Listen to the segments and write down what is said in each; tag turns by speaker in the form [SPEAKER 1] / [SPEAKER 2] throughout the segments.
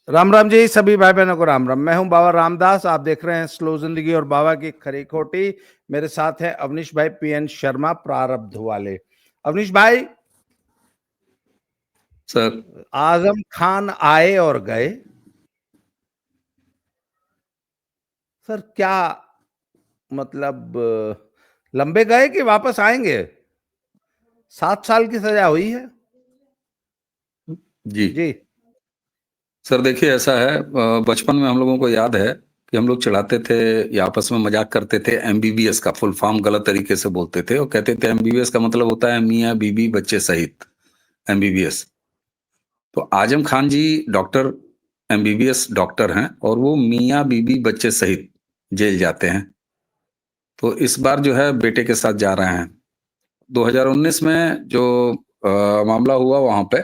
[SPEAKER 1] राम राम जी, सभी भाई बहनों को राम राम। मैं हूं बाबा रामदास। आप देख रहे हैं स्लो जिंदगी और बाबा की खरी खोटी। मेरे साथ हैं अवनीश भाई पीएन शर्मा प्रारब्ध वाले। अवनीश भाई,
[SPEAKER 2] सर
[SPEAKER 1] आजम खान आए और गए। सर क्या मतलब, लंबे गए कि वापस आएंगे? 7 साल की सजा हुई है
[SPEAKER 2] जी।
[SPEAKER 1] जी।
[SPEAKER 2] सर देखिए, ऐसा है, बचपन में हम लोगों को याद है कि हम लोग चिढ़ाते थे या आपस में मजाक करते थे। एमबीबीएस का फुल फॉर्म गलत तरीके से बोलते थे और कहते थे एमबीबीएस का मतलब होता है मियाँ बीबी बच्चे सहित एमबीबीएस। तो आजम खान जी डॉक्टर एमबीबीएस डॉक्टर हैं और वो मियाँ बीबी बच्चे सहित जेल जाते हैं। तो इस बार जो है बेटे के साथ जा रहे हैं। 2019 में जो मामला हुआ वहां पे,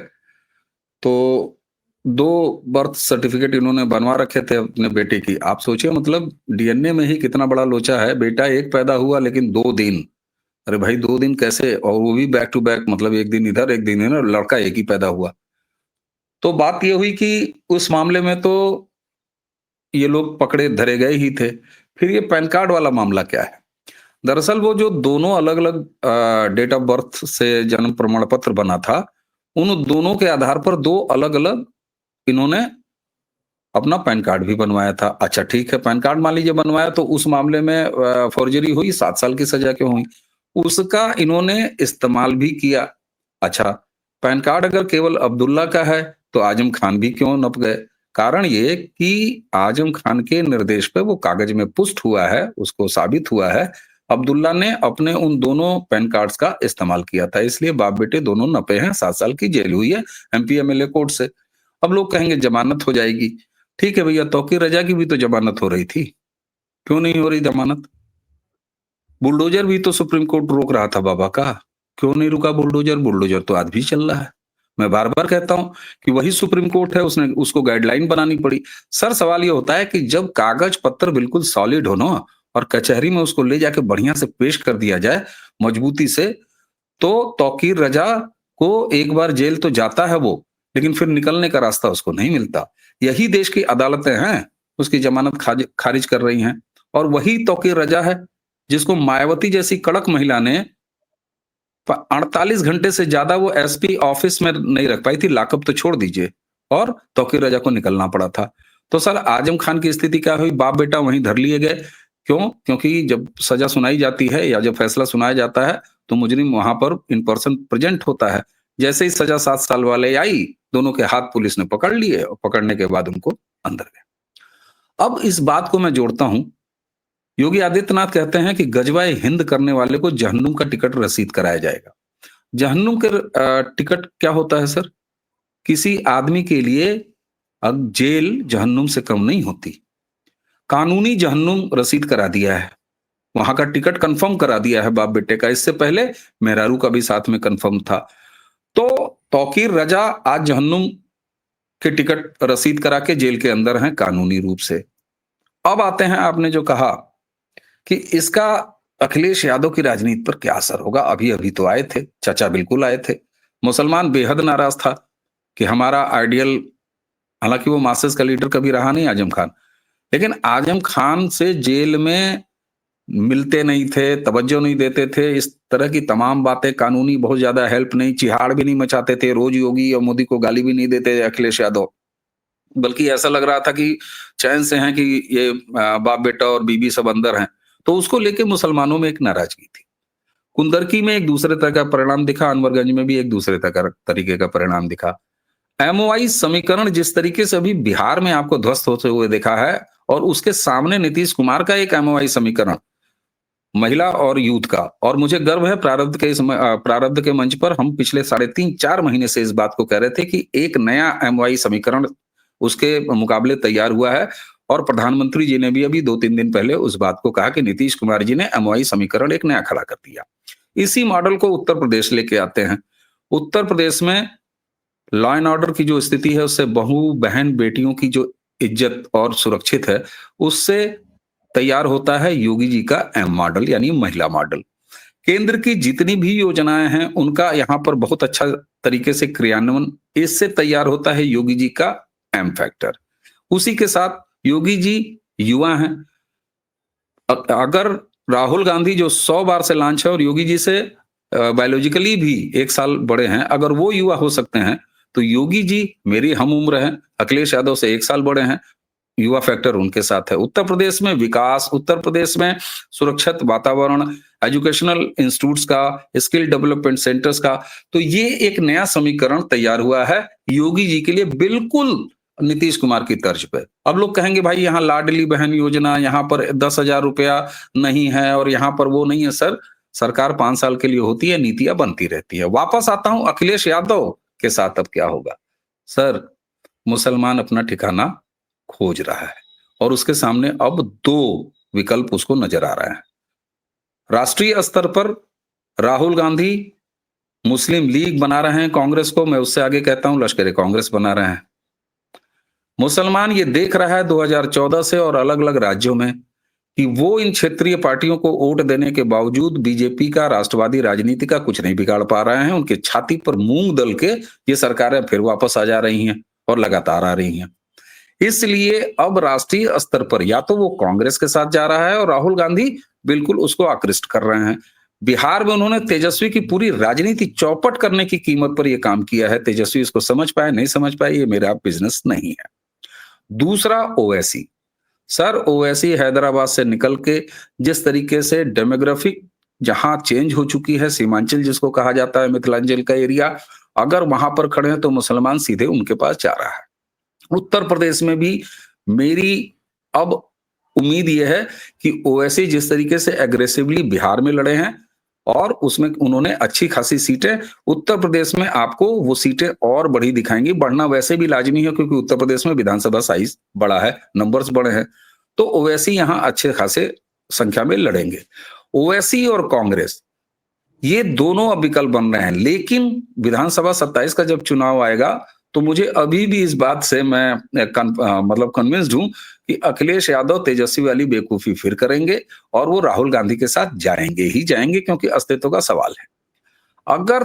[SPEAKER 2] तो 2 बर्थ सर्टिफिकेट इन्होंने बनवा रखे थे अपने बेटे की। आप सोचिए, मतलब डीएनए में ही कितना बड़ा लोचा है। बेटा एक पैदा हुआ लेकिन 2 दिन। अरे भाई 2 दिन कैसे, और वो भी बैक टू बैक, मतलब एक दिन इधर एक दिन इधर, लड़का एक ही पैदा हुआ। तो बात ये हुई कि उस मामले में तो ये लोग पकड़े धरे गए ही थे। फिर ये पैन कार्ड वाला मामला क्या है? दरअसल वो जो दोनों अलग अलग डेट ऑफ बर्थ से जन्म प्रमाण पत्र बना था, उन दोनों के आधार पर 2 अलग अलग इन्होंने अपना पैन कार्ड भी बनवाया था। अच्छा ठीक है, पैन कार्ड मान लीजिए बनवाया, तो उस मामले में फॉर्जरी हुई, 7 साल की सजा क्यों हुई? उसका इन्होंने इस्तेमाल भी किया। अच्छा, पैन कार्ड अगर केवल अब्दुल्ला का है तो आजम खान भी क्यों नप गए? कारण ये कि आजम खान के निर्देश पे वो कागज में पुष्ट हुआ है, उसको साबित हुआ है अब्दुल्ला ने अपने उन दोनों पैन कार्ड्स का इस्तेमाल किया था, इसलिए बाप बेटे दोनों नपे हैं। 7 साल की जेल हुई है एमपी एमएलए कोर्ट से। अब लोग कहेंगे जमानत हो जाएगी। ठीक है भैया, तौकीर रजा की भी तो जमानत हो रही थी, क्यों नहीं हो रही जमानत? बुलडोजर भी तो सुप्रीम कोर्ट रोक रहा था बाबा का, क्यों नहीं रुका बुलडोजर? बुलडोजर तो आज भी चल रहा है। मैं बार बार कहता हूं कि वही सुप्रीम कोर्ट है, उसने उसको गाइडलाइन बनानी पड़ी। सर सवाल ये होता है कि जब कागज पत्र बिल्कुल सॉलिड हो ना, और कचहरी में उसको ले जाके बढ़िया से पेश कर दिया जाए मजबूती से, तो तौकीर रजा को एक बार जेल तो जाता है वो, लेकिन फिर निकलने का रास्ता उसको नहीं मिलता। यही देश की अदालतें हैं उसकी जमानत खारिज कर रही हैं। और वही तौकीर रजा है जिसको मायावती जैसी कड़क महिला ने 48 घंटे से ज्यादा वो एसपी ऑफिस में नहीं रख पाई थी, लाकअप तो छोड़ दीजिए, और तौकीर रजा को निकलना पड़ा था। तो सर आजम खान की स्थिति क्या हुई? बाप बेटा वहीं धर लिए गए। क्यों? क्योंकि जब सजा सुनाई जाती है या जब फैसला सुनाया जाता है तो मुजरिम वहां पर इन पर्सन प्रेजेंट होता है। जैसे ही सजा 7 साल वाले आई, दोनों के हाथ पुलिस ने पकड़ लिए और पकड़ने के बाद उनको अंदर गए। अब इस बात को मैं जोड़ता हूं, योगी आदित्यनाथ कहते हैं कि गजवाए हिंद करने वाले को जहन्नुम का टिकट रसीद कराया जाएगा। जहन्नुम के टिकट क्या होता है सर? किसी आदमी के लिए अब जेल जहन्नुम से कम नहीं होती। कानूनी जहन्नुम रसीद करा दिया है, वहां का टिकट कंफर्म करा दिया है बाप बेटे का। इससे पहले मेहरारू का भी साथ में कंफर्म था। तो तौकीर रजा आज जहन्नुम के टिकट रसीद करा के जेल के अंदर हैं कानूनी रूप से। अब आते हैं, आपने जो कहा कि इसका अखिलेश यादव की राजनीति पर क्या असर होगा। अभी अभी तो आए थे चाचा, बिल्कुल आए थे। मुसलमान बेहद नाराज था कि हमारा आइडियल, हालांकि वो मासेस का लीडर कभी रहा नहीं आजम खान, लेकिन आजम खान से जेल में मिलते नहीं थे, तवज्जो नहीं देते थे, इस तरह की तमाम बातें, कानूनी बहुत ज्यादा हेल्प नहीं, चिहाड़ भी नहीं मचाते थे, रोज योगी और मोदी को गाली भी नहीं देते अखिलेश यादव। बल्कि ऐसा लग रहा था कि चैन से हैं कि ये बाप बेटा और बीबी सब अंदर हैं। तो उसको लेके मुसलमानों में एक नाराजगी थी। कुंदरकी में एक दूसरे तरह का परिणाम दिखा, अनवरगंज में भी एक दूसरे तरीके का परिणाम दिखा। एमओआई समीकरण जिस तरीके से अभी बिहार में आपको ध्वस्त होते हुए देखा है, और उसके सामने नीतीश कुमार का एक एमओआई समीकरण महिला और यूथ का। और मुझे गर्व है, प्रारब्ध के मंच पर हम पिछले 3.5-4 महीने से इस बात को कह रहे थे कि एक नया एमओआई समीकरण उसके मुकाबले तैयार हुआ है। और प्रधानमंत्री जी ने भी अभी 2-3 दिन पहले उस बात को कहा कि नीतीश कुमार जी ने एमओआई समीकरण एक नया खड़ा कर दिया। इसी मॉडल को उत्तर प्रदेश लेके आते हैं। उत्तर प्रदेश में लॉ एंड ऑर्डर की जो स्थिति है, उससे बहू बहन बेटियों की जो इज्जत और सुरक्षित है, उससे तैयार होता है योगी जी का एम मॉडल, यानी महिला मॉडल। केंद्र की जितनी भी योजनाएं हैं उनका यहाँ पर बहुत अच्छा तरीके से क्रियान्वयन, इससे तैयार होता है योगी जी का एम फैक्टर। उसी के साथ योगी जी युवा हैं। अगर राहुल गांधी जो 100 बार से लांच है और योगी जी से बायोलॉजिकली भी 1 साल बड़े हैं, अगर वो युवा हो सकते हैं, तो योगी जी मेरी हम उम्र हैं, अखिलेश यादव से 1 साल बड़े हैं, युवा फैक्टर उनके साथ है। उत्तर प्रदेश में विकास, उत्तर प्रदेश में सुरक्षित वातावरण, एजुकेशनल इंस्टीट्यूट्स का, स्किल डेवलपमेंट सेंटर्स का, तो ये एक नया समीकरण तैयार हुआ है योगी जी के लिए, बिल्कुल नीतीश कुमार की तर्ज पे। अब लोग कहेंगे भाई यहाँ लाडली बहन योजना, यहाँ पर 10,000 रुपया नहीं है और यहाँ पर वो नहीं है। सर, सरकार 5 साल के लिए होती है, नीतियां बनती रहती है। वापस आता हूं अखिलेश यादव के साथ, अब क्या होगा? सर, मुसलमान अपना ठिकाना खोज रहा है और उसके सामने अब 2 विकल्प उसको नजर आ रहा है। राष्ट्रीय स्तर पर राहुल गांधी मुस्लिम लीग बना रहे हैं कांग्रेस को, मैं उससे आगे कहता हूं लश्कर ए कांग्रेस बना रहे हैं। मुसलमान ये देख रहा है 2014 से और अलग-अलग राज्यों में कि वो इन क्षेत्रीय पार्टियों को वोट देने के बावजूद बीजेपी का, राष्ट्रवादी राजनीति का कुछ नहीं बिगाड़ पा रहे हैं। उनके छाती पर मूंग दल के ये सरकारें फिर वापस आ जा रही हैं और लगातार आ रही हैं। इसलिए अब राष्ट्रीय स्तर पर या तो वो कांग्रेस के साथ जा रहा है और राहुल गांधी बिल्कुल उसको आकृष्ट कर रहे हैं। बिहार में उन्होंने तेजस्वी की पूरी राजनीति चौपट करने की कीमत पर यह काम किया है। तेजस्वी इसको समझ पाए नहीं समझ पाए, ये मेरा बिजनेस नहीं है। दूसरा, ओवैसी। सर, ओवैसी हैदराबाद से निकल के जिस तरीके से डेमोग्राफिक जहां चेंज हो चुकी है, सीमांचल जिसको कहा जाता है, मिथिलांचल का एरिया, अगर वहां पर खड़े हैं तो मुसलमान सीधे उनके पास जा रहा है। उत्तर प्रदेश में भी मेरी अब उम्मीद यह है कि ओवैसी जिस तरीके से एग्रेसिवली बिहार में लड़े हैं और उसमें उन्होंने अच्छी खासी सीटें, उत्तर प्रदेश में आपको वो सीटें और बढ़ी दिखाएंगी। बढ़ना वैसे भी लाजमी है क्योंकि उत्तर प्रदेश में विधानसभा साइज बड़ा है, नंबर्स बड़े हैं, तो ओवैसी यहां अच्छे खासे संख्या में लड़ेंगे। ओवैसी और कांग्रेस ये दोनों अब विकल्प बन रहे हैं, लेकिन विधानसभा 27 का जब चुनाव आएगा तो मुझे अभी भी इस बात से मैं मतलब कन्विंस्ड हूं कि अखिलेश यादव तेजस्वी वाली बेवकूफी फिर करेंगे और वो राहुल गांधी के साथ जाएंगे ही जाएंगे, क्योंकि अस्तित्व का सवाल है। अगर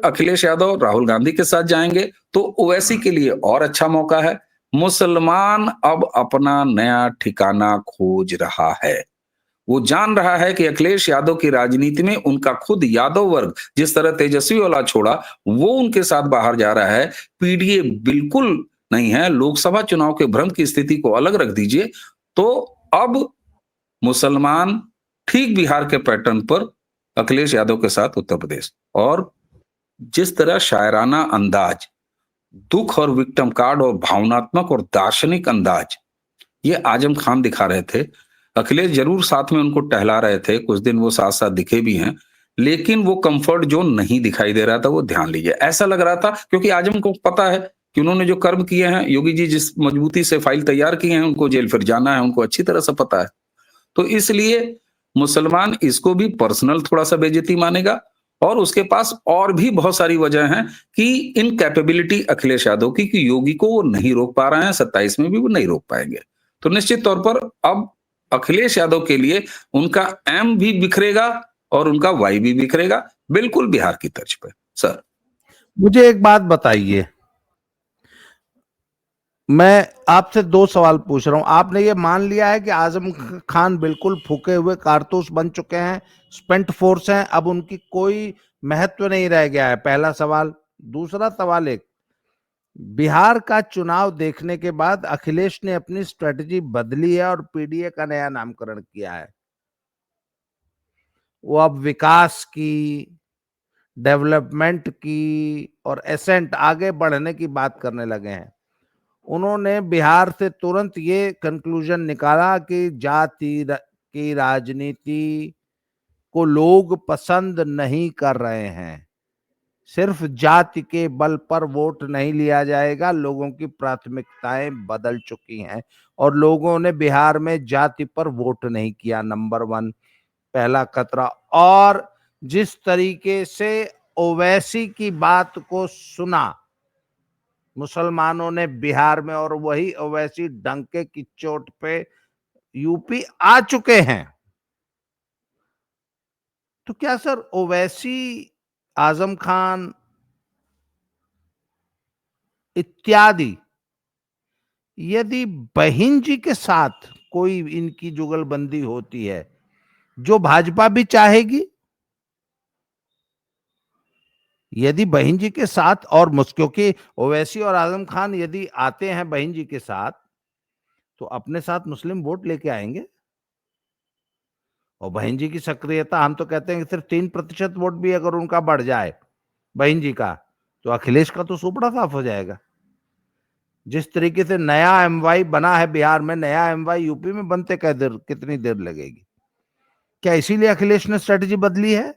[SPEAKER 2] अखिलेश यादव राहुल गांधी के साथ जाएंगे तो ओवैसी के लिए और अच्छा मौका है। मुसलमान अब अपना नया ठिकाना खोज रहा है। वो जान रहा है कि अखिलेश यादव की राजनीति में उनका खुद यादव वर्ग जिस तरह तेजस्वी वाला छोड़ा, वो उनके साथ बाहर जा रहा है। पीडीए बिल्कुल नहीं है। लोकसभा चुनाव के भ्रम की स्थिति को अलग रख दीजिए, तो अब मुसलमान ठीक बिहार के पैटर्न पर अखिलेश यादव के साथ उत्तर प्रदेश, और जिस तरह शायराना अंदाज, दुख और विक्टिम कार्ड और भावनात्मक और दार्शनिक अंदाज ये आजम खान दिखा रहे थे। अखिलेश जरूर साथ में उनको टहला रहे थे, कुछ दिन वो साथ साथ दिखे भी हैं, लेकिन वो कंफर्ट जोन नहीं दिखाई दे रहा था। वो ध्यान लीजिए, ऐसा लग रहा था क्योंकि आजम को पता है कि उन्होंने जो कर्म किए हैं, योगी जी जिस मजबूती से फाइल तैयार किए हैं, उनको जेल फिर जाना है, उनको अच्छी तरह से पता है। तो इसलिए मुसलमान इसको भी पर्सनल थोड़ा सा बेइज्जती मानेगा, और उसके पास और भी बहुत सारी वजह हैं कि इन कैपेबिलिटी अखिलेश यादव की कि योगी को वो नहीं रोक पा रहे हैं, 27 में भी वो नहीं रोक पाएंगे। तो निश्चित तौर पर अब अखिलेश यादव के लिए उनका एम भी बिखरेगा और उनका वाई भी बिखरेगा, बिल्कुल बिहार की तर्ज पे। सर,
[SPEAKER 1] मुझे एक बात बताइए, मैं आपसे 2 सवाल पूछ रहा हूं। आपने ये मान लिया है कि आजम खान बिल्कुल फूके हुए कारतूस बन चुके हैं, स्पेंट फोर्स हैं, अब उनकी कोई महत्व नहीं रह गया है? पहला सवाल। दूसरा सवाल, एक बिहार का चुनाव देखने के बाद अखिलेश ने अपनी स्ट्रेटजी बदली है और पीडीए का नया नामकरण किया है। वो अब विकास की, डेवलपमेंट की और एसेंट आगे बढ़ने की बात करने लगे हैं। उन्होंने बिहार से तुरंत ये कंक्लूजन निकाला कि जाति की राजनीति को लोग पसंद नहीं कर रहे हैं। सिर्फ जाति के बल पर वोट नहीं लिया जाएगा, लोगों की प्राथमिकताएं बदल चुकी हैं और लोगों ने बिहार में जाति पर वोट नहीं किया। नंबर 1, पहला खतरा। और जिस तरीके से ओवैसी की बात को सुना मुसलमानों ने बिहार में, और वही ओवैसी डंके की चोट पे यूपी आ चुके हैं, तो क्या सर ओवैसी, आजम खान इत्यादि यदि बहन जी के साथ कोई इनकी जुगलबंदी होती है, जो भाजपा भी चाहेगी, यदि बहन जी के साथ और क्योंकि ओवैसी और आजम खान यदि आते हैं बहन जी के साथ, तो अपने साथ मुस्लिम वोट लेके आएंगे। और बहन जी की सक्रियता, हम तो कहते हैं कि सिर्फ 3% वोट भी अगर उनका बढ़ जाए बहन जी का, तो अखिलेश का तो सुपड़ा साफ हो जाएगा। जिस तरीके से नया एमवाई बना है बिहार में, नया एमवाई यूपी में बनते कितनी देर लगेगी? क्या इसीलिए अखिलेश ने स्ट्रेटेजी बदली है?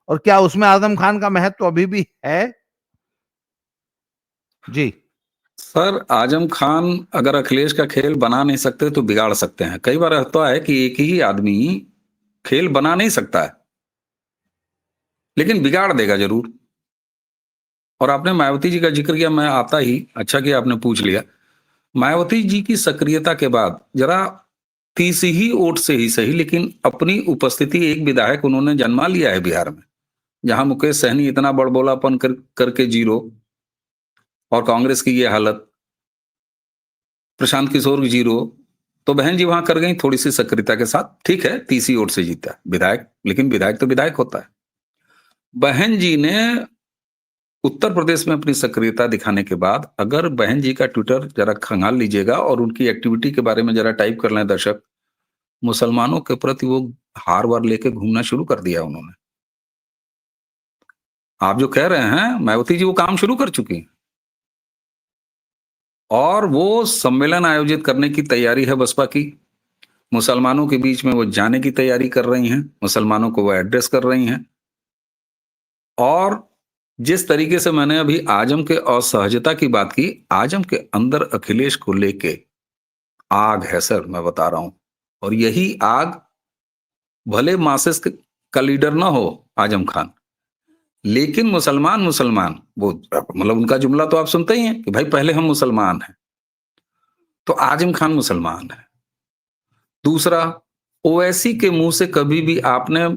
[SPEAKER 1] और क्या उसमें आजम खान का महत्व अभी भी है? जी।
[SPEAKER 2] सर, आजम खान अगर अखिलेश का खेल बना नहीं सकते तो बिगाड़ सकते हैं। कई बार होता है कि एक ही आदमी खेल बना नहीं सकता है, लेकिन बिगाड़ देगा जरूर। और आपने मायावती जी का जिक्र किया, मैं आता ही अच्छा किया आपने पूछ लिया। मायावती जी की सक्रियता के बाद जरा 30 ही वोट से ही सही, लेकिन अपनी उपस्थिति, एक विधायक उन्होंने जन्मा लिया है बिहार में, जहां मुकेश सहनी इतना बड़बोलापन करके जीरो, और कांग्रेस की ये हालत, प्रशांत किशोर जीरो, तो बहन जी वहां कर गई थोड़ी सी सक्रियता के साथ। ठीक है, 30 ही वोट से जीता विधायक, लेकिन विधायक तो विधायक होता है। बहन जी ने उत्तर प्रदेश में अपनी सक्रियता दिखाने के बाद, अगर बहन जी का ट्विटर जरा खंगाल लीजिएगा और उनकी एक्टिविटी के बारे में जरा टाइप कर लें दर्शक, मुसलमानों के प्रति वो हार वार लेके घूमना शुरू कर दिया उन्होंने। आप जो कह रहे हैं मायावती जी, वो काम शुरू कर चुकी हैं, और वो सम्मेलन आयोजित करने की तैयारी है बसपा की। मुसलमानों के बीच में वो जाने की तैयारी कर रही हैं, मुसलमानों को वो एड्रेस कर रही हैं। और जिस तरीके से मैंने अभी आजम के असहजता की बात की, आजम के अंदर अखिलेश को लेके आग है सर, मैं बता रहा हूं। और यही आग, भले मार्क्सिस्ट का लीडर ना हो आजम खान, लेकिन मुसलमान मुसलमान वो, मतलब उनका जुमला तो आप सुनते ही हैं कि भाई पहले हम मुसलमान हैं, तो आजम खान मुसलमान है। दूसरा, ओवैसी के मुंह से कभी भी आपने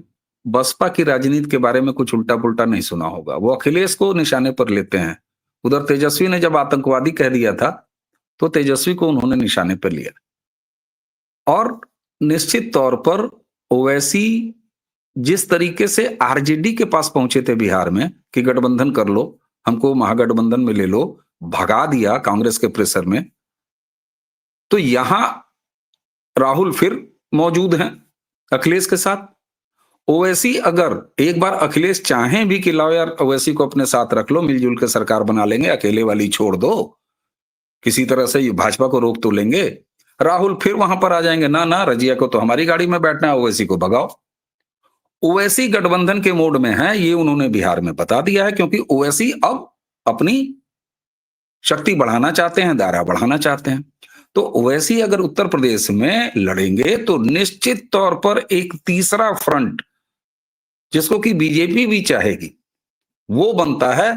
[SPEAKER 2] बसपा की राजनीति के बारे में कुछ उल्टा पुल्टा नहीं सुना होगा। वो अखिलेश को निशाने पर लेते हैं। उधर तेजस्वी ने जब आतंकवादी कह दिया था, तो तेजस्वी को उन्होंने निशाने पर लिया। और निश्चित तौर पर ओवैसी जिस तरीके से आरजेडी के पास पहुंचे थे बिहार में कि गठबंधन कर लो, हमको महागठबंधन में ले लो, भगा दिया कांग्रेस के प्रेशर में, तो यहां राहुल फिर मौजूद हैं अखिलेश के साथ। ओवैसी अगर एक बार अखिलेश चाहें भी कि लाओ यार ओवैसी को अपने साथ रख लो, मिलजुल के सरकार बना लेंगे, अकेले वाली छोड़ दो, किसी तरह से ये भाजपा को रोक तो लेंगे, राहुल फिर वहां पर आ जाएंगे, ना ना रजिया को तो हमारी गाड़ी में बैठना है, ओवैसी को भगाओ। ओवैसी गठबंधन के मोड में है, ये उन्होंने बिहार में बता दिया है, क्योंकि ओवैसी अब अपनी शक्ति बढ़ाना चाहते हैं, दायरा बढ़ाना चाहते हैं। तो ओवैसी अगर उत्तर प्रदेश में लड़ेंगे तो निश्चित तौर पर एक तीसरा फ्रंट, जिसको कि बीजेपी भी चाहेगी, वो बनता है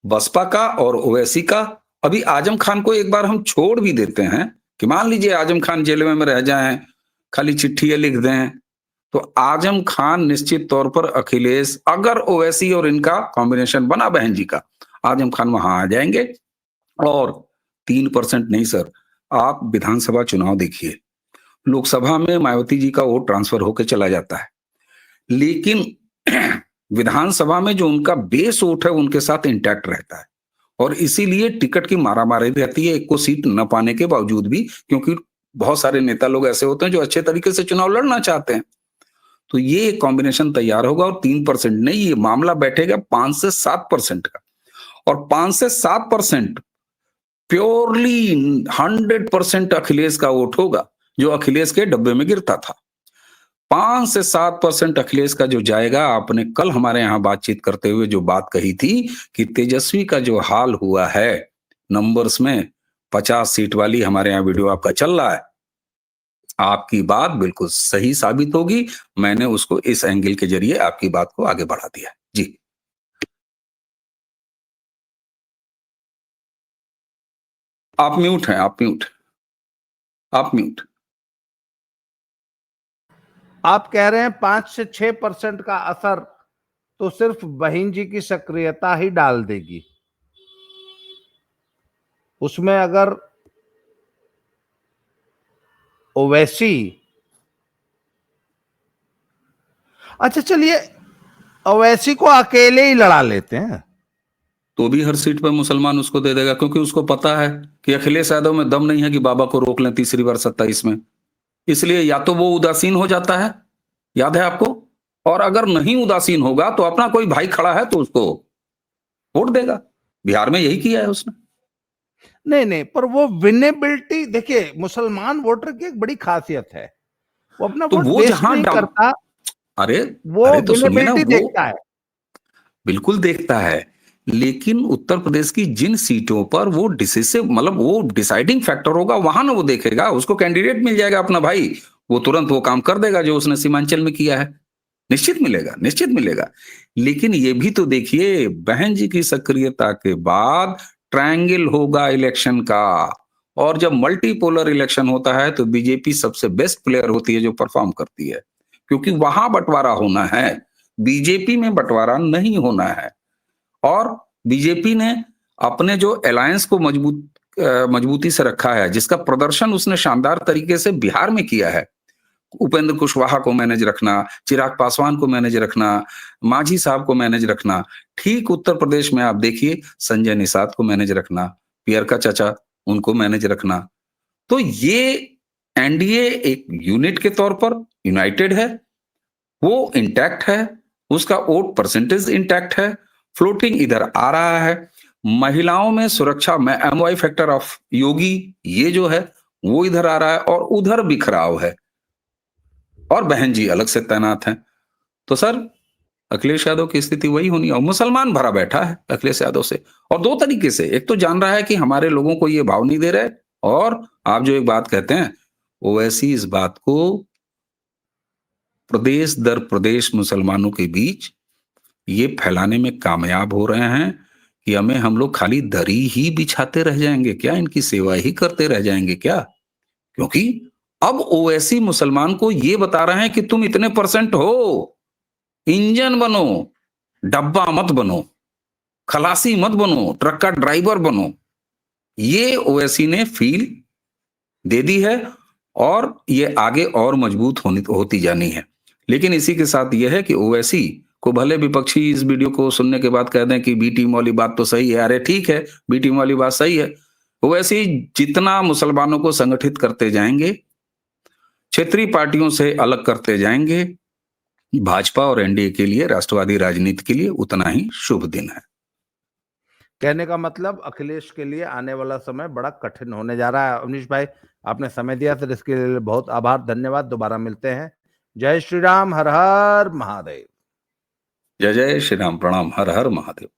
[SPEAKER 2] बसपा का और ओवैसी का। अभी आजम खान को एक बार हम छोड़ भी देते हैं कि मान लीजिए आजम खान जेल में रह जाएं, खाली चिट्ठियां लिख दें, तो आजम खान निश्चित तौर पर अखिलेश, अगर ओवैसी और इनका कॉम्बिनेशन बना बहन जी का, आजम खान वहां आ जाएंगे। और 3% नहीं सर, आप विधानसभा चुनाव देखिए, लोकसभा में मायावती जी का वोट ट्रांसफर होकर चला जाता है, लेकिन विधानसभा में जो उनका बेस वोट है उनके साथ इंटैक्ट रहता है। और इसीलिए टिकट की मारामारी रहती है, एक को सीट न पाने के बावजूद भी, क्योंकि बहुत सारे नेता लोग ऐसे होते हैं जो अच्छे तरीके से चुनाव लड़ना चाहते हैं। तो ये कॉम्बिनेशन तैयार होगा, और 3% नहीं, ये मामला बैठेगा 5 से 7% का। और 5 से 7% प्योरली 100% अखिलेश का वोट होगा, जो अखिलेश के डब्बे में गिरता था। 5 से 7% अखिलेश का जो जाएगा। आपने कल हमारे यहां बातचीत करते हुए जो बात कही थी कि तेजस्वी का जो हाल हुआ है नंबर्स में, 50 सीट वाली, हमारे यहां वीडियो आपका चल रहा है, आपकी बात बिल्कुल सही साबित होगी। मैंने उसको इस एंगल के जरिए आपकी बात को आगे बढ़ा दिया। जी, आप म्यूट हैं, आप म्यूट, आप म्यूट।
[SPEAKER 1] आप कह रहे हैं 5 से 6% का असर तो सिर्फ बहन जी की सक्रियता ही डाल देगी। उसमें अगर ओवैसी, अच्छा चलिए ओवैसी को अकेले ही लड़ा लेते हैं।
[SPEAKER 2] तो भी हर सीट पर मुसलमान उसको दे देगा, क्योंकि उसको पता है कि अखिलेश यादव में दम नहीं है कि बाबा को रोक लें तीसरी बार 27 में। इसलिए या तो वो उदासीन हो जाता है, याद है आपको, और अगर नहीं उदासीन होगा तो अपना कोई भाई खड़ा है तो उसको वोट देगा। बिहार में यही किया है उसने।
[SPEAKER 1] नहीं नहीं, पर वो विनेबिलिटी देखिए, मुसलमान वोटर की एक बड़ी खासियत है, वो अपना
[SPEAKER 2] तो
[SPEAKER 1] वोट
[SPEAKER 2] वो
[SPEAKER 1] वेस्ट
[SPEAKER 2] जहां
[SPEAKER 1] नहीं करता,
[SPEAKER 2] अरे
[SPEAKER 1] वो
[SPEAKER 2] अरे तो सुनिए ना,
[SPEAKER 1] विनेबिलिटी
[SPEAKER 2] वो
[SPEAKER 1] देखता है।
[SPEAKER 2] बिल्कुल देखता है, लेकिन उत्तर प्रदेश की जिन सीटों पर वो डिसिसिव, मतलब वो डिसाइडिंग फैक्टर होगा, वहां ना वो देखेगा, उसको कैंडिडेट मिल जाएगा अपना भाई, वो तुरंत वो काम कर देगा जो उसने सीमांचल में किया है। निश्चित मिलेगा, निश्चित मिलेगा। लेकिन ये भी तो देखिए, बहन जी की सक्रियता के बाद ट्रायंगल होगा इलेक्शन का, और जब मल्टीपोलर इलेक्शन होता है तो बीजेपी सबसे बेस्ट प्लेयर होती है जो परफॉर्म करती है, क्योंकि वहां बंटवारा होना है, बीजेपी में बंटवारा नहीं होना है। और बीजेपी ने अपने जो अलायंस को मजबूती से रखा है, जिसका प्रदर्शन उसने शानदार तरीके से बिहार में किया है, उपेंद्र कुशवाहा को मैनेज रखना, चिराग पासवान को मैनेज रखना, मांझी साहब को मैनेज रखना, ठीक उत्तर प्रदेश में आप देखिए संजय निषाद को मैनेज रखना, पियर का चाचा उनको मैनेज रखना। तो ये एनडीए एक यूनिट के तौर पर यूनाइटेड है, वो इंटैक्ट है, उसका वोट परसेंटेज इंटैक्ट है, फ्लोटिंग इधर आ रहा है, महिलाओं में सुरक्षा में एमवाई फैक्टर ऑफ योगी ये जो है वो इधर आ रहा है, और उधर बिखराव है, और बहन जी अलग से तैनात हैं। तो सर अखिलेश यादव की स्थिति वही होनी है, और मुसलमान भरा बैठा है अखिलेश यादव से, और दो तरीके से, एक तो जान रहा है कि हमारे लोगों को ये भाव नहीं दे रहे, और आप जो एक बात कहते हैं ओवैसी इस बात को प्रदेश दर प्रदेश मुसलमानों के बीच ये फैलाने में कामयाब हो रहे हैं कि हम लोग खाली दरी ही बिछाते रह जाएंगे क्या, इनकी सेवा ही करते रह जाएंगे क्या, क्योंकि अब ओवैसी मुसलमान को ये बता रहे हैं कि तुम इतने परसेंट हो, इंजन बनो, डब्बा मत बनो, खलासी मत बनो, ट्रक का ड्राइवर बनो। ये ओवैसी ने फील दे दी है, और ये आगे और मजबूत होती जानी है। लेकिन इसी के साथ यह है कि ओवैसी को भले विपक्षी इस वीडियो को सुनने के बाद कह दें कि बी टीम वाली बात तो सही है, अरे ठीक है, बी टीम वाली बात सही है। ओवैसी जितना मुसलमानों को संगठित करते जाएंगे, क्षेत्रीय पार्टियों से अलग करते जाएंगे, भाजपा और एनडीए के लिए, राष्ट्रवादी राजनीति के लिए उतना ही शुभ दिन है।
[SPEAKER 1] कहने का मतलब अखिलेश के लिए आने वाला समय बड़ा कठिन होने जा रहा है। अवनीश भाई, आपने समय दिया सर, इसके लिए बहुत आभार, धन्यवाद। दोबारा मिलते हैं। जय श्री राम, हर हर महादेव।
[SPEAKER 2] जय जय श्री राम, प्रणाम, हर हर महादेव।